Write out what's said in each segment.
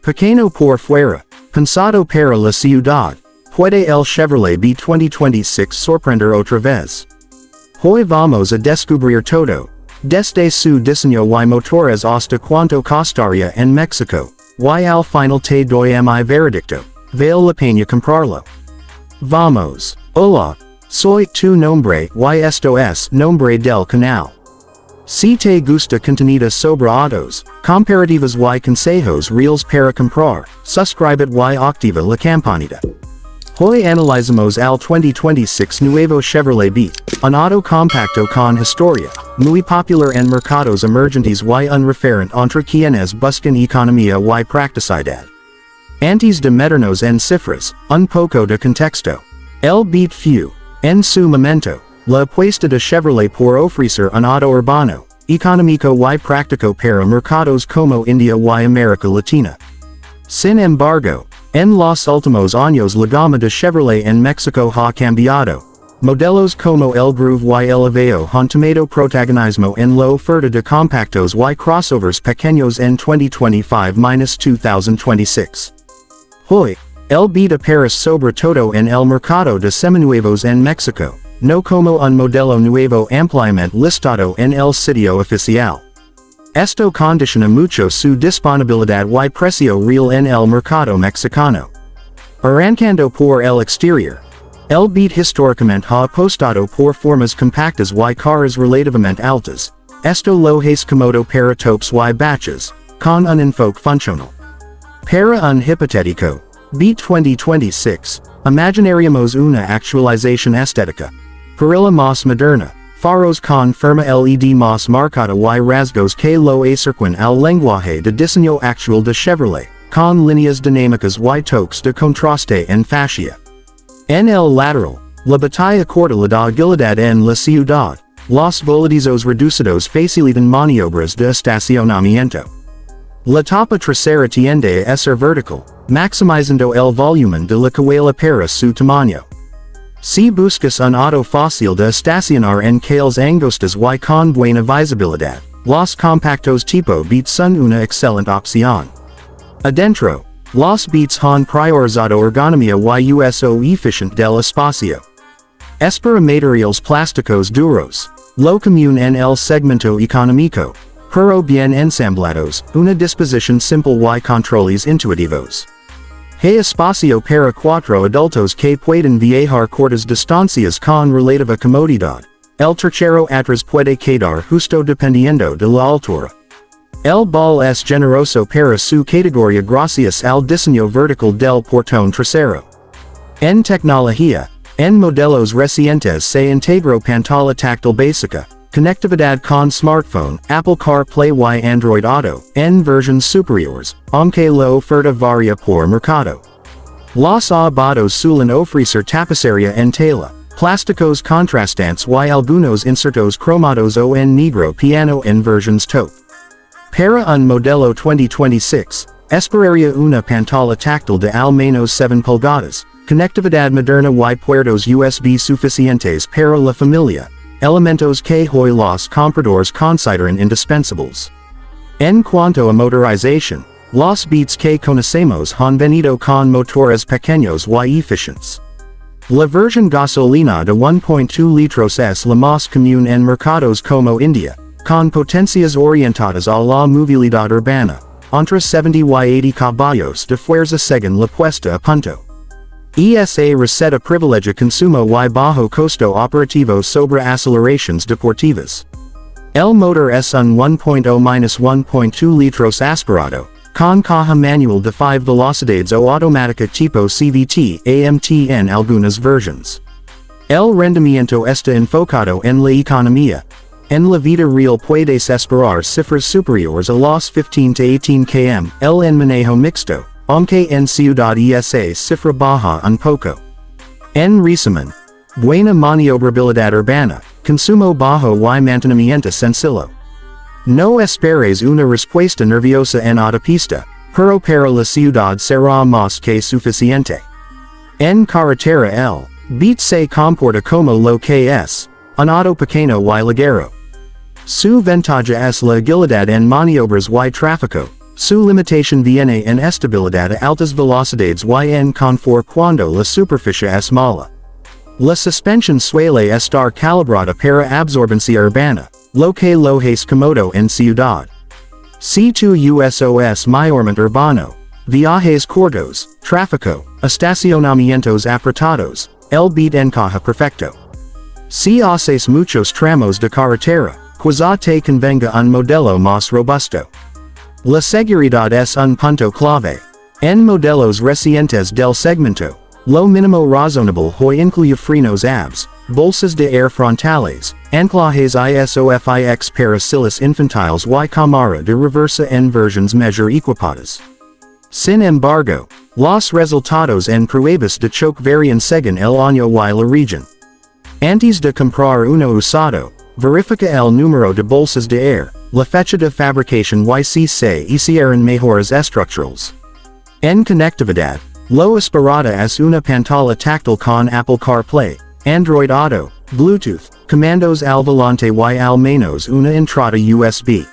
Pequeño por fuera, pensado para la ciudad, puede el Chevrolet Beat 2026 sorprender otra vez. Hoy vamos a descubrir todo, desde su diseño y motores hasta cuánto costaría en México, y al final te doy mi veredicto, vale la pena comprarlo. Vamos. Hola, soy tu nombre y esto es nombre del canal. Si te gusta contenido sobre autos, comparativas y consejos reales para comprar, suscribe y activa la campanita. Hoy analizamos al 2026 Nuevo Chevrolet Beat, un auto compacto con historia, muy popular en mercados emergentes y un referente entre quienes buscan economía y practicidad. Antes de meternos en cifras, un poco de contexto. El Beat fue, en su momento, la apuesta de Chevrolet por ofrecer un auto urbano, económico y práctico para mercados como India y América Latina. Sin embargo, en los últimos años la gama de Chevrolet en México ha cambiado. Modelos como el Groove y el Aveo han tomado protagonismo en la oferta de compactos y crossovers pequeños en 2025-2026. Hoy, el Beat aparece sobre todo en el mercado de seminuevos en México, no como un modelo nuevo ampliamente listado en el sitio oficial. Esto condiciona mucho su disponibilidad y precio real en el mercado mexicano. Arrancando por el exterior. El Beat históricamente ha apostado por formas compactas y caras relativamente altas. Esto lo hace cómodo para tops y batches, con un enfoque funcional. Para un hipotético Beat 2026, imaginaríamos una actualización estética. Perilla más moderna. Faros con forma LED más marcada y rasgos que lo acercan al lenguaje de diseño actual de Chevrolet, con líneas dinámicas y toques de contraste en fascia. En el lateral, la batalla corta la agilidad en la ciudad, los voladizos reducidos facilitan maniobras de estacionamiento. La tapa trasera tiende a ser vertical, maximizando el volumen de la cajuela para su tamaño. Si buscas un auto fácil de estacionar en calles angostas y con buena visibilidad, los compactos tipo Beat son una excelente opción. Adentro, los Beats han priorizado ergonomía y uso eficiente del espacio. Es para materiales plásticos duros, lo común en el segmento económico, pero bien ensamblados, una disposición simple y controles intuitivos. Hay espacio para cuatro adultos que pueden viajar cortas distancias con relativa comodidad. El tercero atrás puede quedar justo dependiendo de la altura. El ball es generoso para su categoría gracias al diseño vertical del portón trasero. En tecnología, en modelos recientes se integró pantalla táctil básica, conectividad con smartphone, Apple CarPlay y Android Auto, en versiones superiores, aunque la oferta varía por mercado. Los autos suelen ofrecer tapicería en tela, plásticos contrastantes y algunos insertos cromados o en negro piano en versiones top. Para un modelo 2026, esperaría una pantalla táctil de al menos 7 pulgadas, conectividad moderna y puertos USB suficientes para la familia. Elementos que hoy los compradores consideran indispensables. En cuanto a motorización, los Beats que conocemos han venido con motores pequeños y eficientes. La versión gasolina de 1.2 litros es la más común en mercados como India, con potencias orientadas a la movilidad urbana, entre 70 y 80 caballos de fuerza según la puesta a punto. Esa receta privilegia consumo y bajo costo operativo sobre aceleraciones deportivas. El motor es un 1.0-1.2 litros aspirado, con caja manual de 5 velocidades o automática tipo CVT AMT en algunas versiones. El rendimiento está enfocado en la economía. En la vida real puedes esperar cifras superiores a los 15 a 18 km, en manejo mixto, aunque en ciudad esa cifra baja un poco. En resumen, buena maniobrabilidad urbana, consumo bajo y mantenimiento sencillo. No esperes una respuesta nerviosa en autopista, pero para la ciudad será más que suficiente. En carretera el Beat se comporta como lo que es, un auto pequeño y ligero. Su ventaja es la agilidad en maniobras y tráfico, Su limitación viene en estabilidad a altas velocidades y en confort cuando la superficie es mala. La suspensión suele estar calibrada para absorbancia urbana, lo que lo hace cómodo en ciudad. C2USOS mayormente urbano, viajes cortos, tráfico, estacionamientos apretados, el Beat encaja perfecto. Si haces muchos tramos de carretera, quizá te convenga un modelo más robusto. La seguridad es un punto clave. En modelos recientes del segmento, lo mínimo razonable hoy incluye frenos ABS, bolsas de air frontales, anclajes ISOFIX para silos infantiles y cámara de reversa en versiones mejor equipadas. Sin embargo, los resultados en pruebas de choque varían según el año y la región. Antes de comprar uno usado, verifica el número de bolsas de air, la fecha de fabricación y si se hicieron mejoras estructurales. En conectividad, lo esperado es una pantalla táctil con Apple CarPlay, Android Auto, Bluetooth, comandos al volante y al menos una entrada USB.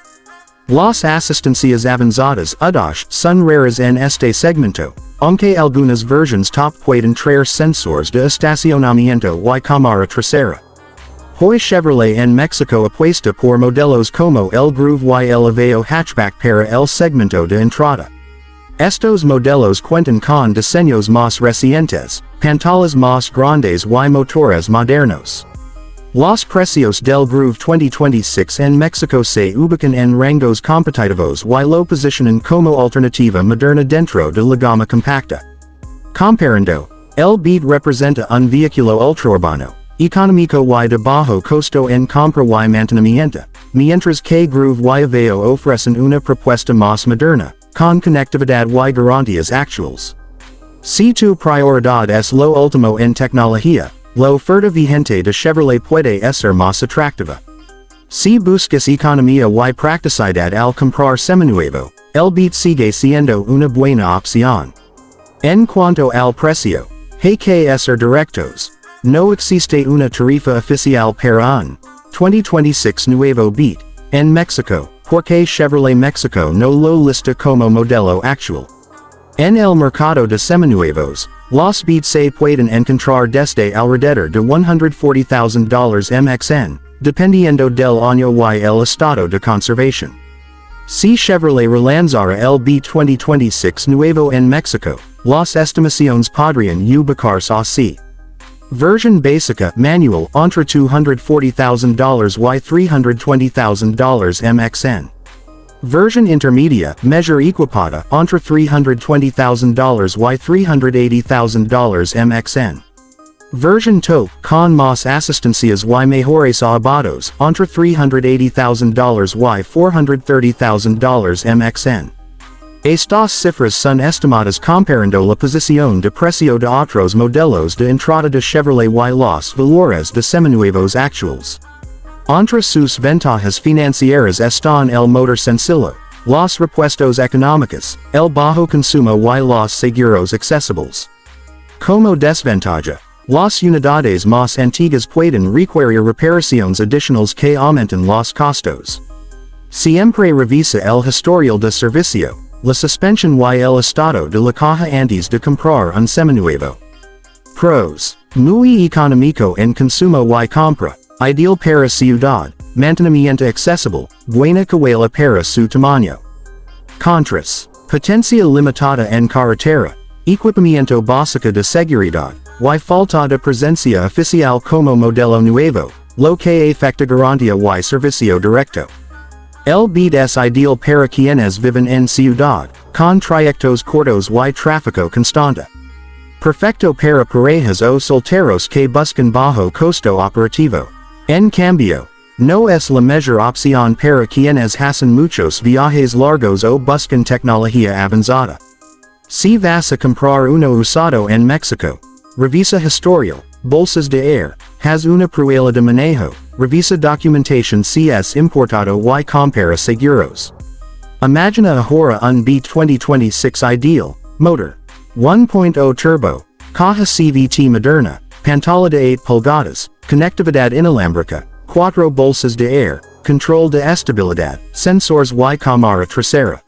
Las asistencias avanzadas son raras en este segmento, aunque algunas versiones top pueden traer sensores de estacionamiento y cámara trasera. Hoy Chevrolet en México apuesta por modelos como el Groove y el Aveo Hatchback para el segmento de entrada. Estos modelos cuentan con diseños más recientes, pantallas más grandes y motores modernos. Los precios del Groove 2026 en México se ubican en rangos competitivos y lo posicionan como alternativa moderna dentro de la gama compacta. Comparando, el Beat representa un vehículo ultraurbano, económico y de bajo costo en compra y mantenimiento, mientras que Groove y Aveo ofrecen una propuesta más moderna, con conectividad y garantías actuales. Si tu prioridad es lo último en tecnología, la oferta vigente de Chevrolet puede ser más atractiva. Si buscas economía y practicidad al comprar seminuevo, el Beat sigue siendo una buena opción. En cuanto al precio, hay que ser directos. No existe una tarifa oficial para un 2026 Nuevo Beat en México, porque Chevrolet México no lo lista como modelo actual. En el mercado de seminuevos, los Beats se pueden encontrar desde alrededor de $140,000 MXN, dependiendo del año y el estado de conservación. Si Chevrolet relanzara el Beat 2026 Nuevo en México, las estimaciones podrían ubicarse así. Version básica manual entre $240,000 y $320,000 MXN. Version intermedia measure equipada entre $320,000 y $380,000 MXN. Version top con más asistencias y mejores abados entre $380,000 y $430,000 MXN. Estas cifras son estimadas comparando la posición de precio de otros modelos de entrada de Chevrolet y los valores de seminuevos actuales. Entre sus ventajas financieras están el motor sencillo, los repuestos económicos, el bajo consumo y los seguros accesibles. Como desventaja, las unidades más antiguas pueden requerir reparaciones adicionales que aumentan los costos. Siempre revisa el historial de servicio, la suspensión y el estado de la caja antes de comprar un seminuevo. Pros: muy económico en consumo y compra, ideal para ciudad, mantenimiento accesible, buena cajuela para su tamaño. Contras: potencia limitada en carretera, equipamiento básico de seguridad, y falta de presencia oficial como modelo nuevo, lo que afecta garantía y servicio directo. El Beat es ideal para quienes viven en ciudad, con trayectos cortos y tráfico constante. Perfecto para parejas o solteros que buscan bajo costo operativo. En cambio, no es la mejor opción para quienes hacen muchos viajes largos o buscan tecnología avanzada. Si vas a comprar uno usado en México, revisa historial, bolsas de air, haz una prueba de manejo, revisa documentación si es importado y compara seguros. Imagina ahora un Beat 2026 ideal, motor 1.0 turbo, caja CVT moderna, pantalla de 8 pulgadas, conectividad inalámbrica, 4 bolsas de air, control de estabilidad, sensores y cámara trasera.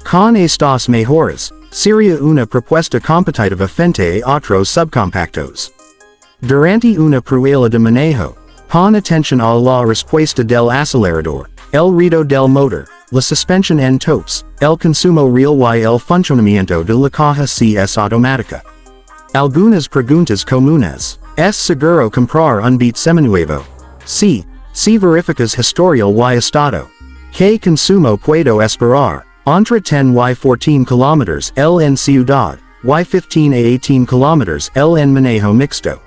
Con estas mejores, sería una propuesta competitiva frente a otros subcompactos. Durante una prueba de manejo, pon atención a la respuesta del acelerador, el ruido del motor, la suspensión en topes, el consumo real y el funcionamiento de la caja si es automática. Algunas preguntas comunes. ¿Es seguro comprar un Beat seminuevo? Sí, si verificas historial y estado. ¿Qué consumo puedo esperar? Entre 10 y 14 kilómetros el en ciudad, y 15 a 18 kilómetros el en manejo mixto.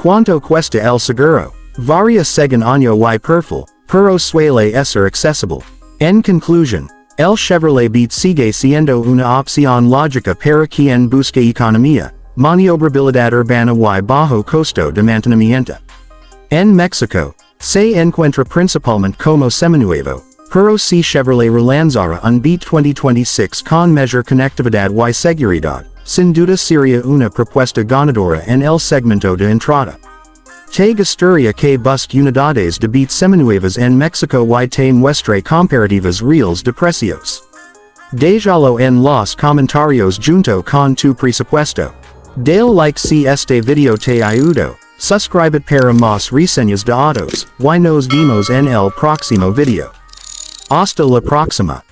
¿Cuánto cuesta el seguro? Varía según año y perfil, pero suele ser accesible. En conclusión, el Chevrolet Beat sigue siendo una opción lógica para quien busca economía, maniobrabilidad urbana y bajo costo de mantenimiento. En México, se encuentra principalmente como seminuevo, pero si Chevrolet relanzara un Beat 2026 con mayor conectividad y seguridad, sin duda sería una propuesta ganadora en el segmento de entrada. Te gustaría que busque unidades de Beat seminuevas en México y te muestre comparativas reales de precios. Déjalo en los comentarios junto con tu presupuesto. Dale like si este video te ayudó, suscríbete para más reseñas de autos, y nos vemos en el próximo video. Hasta la próxima.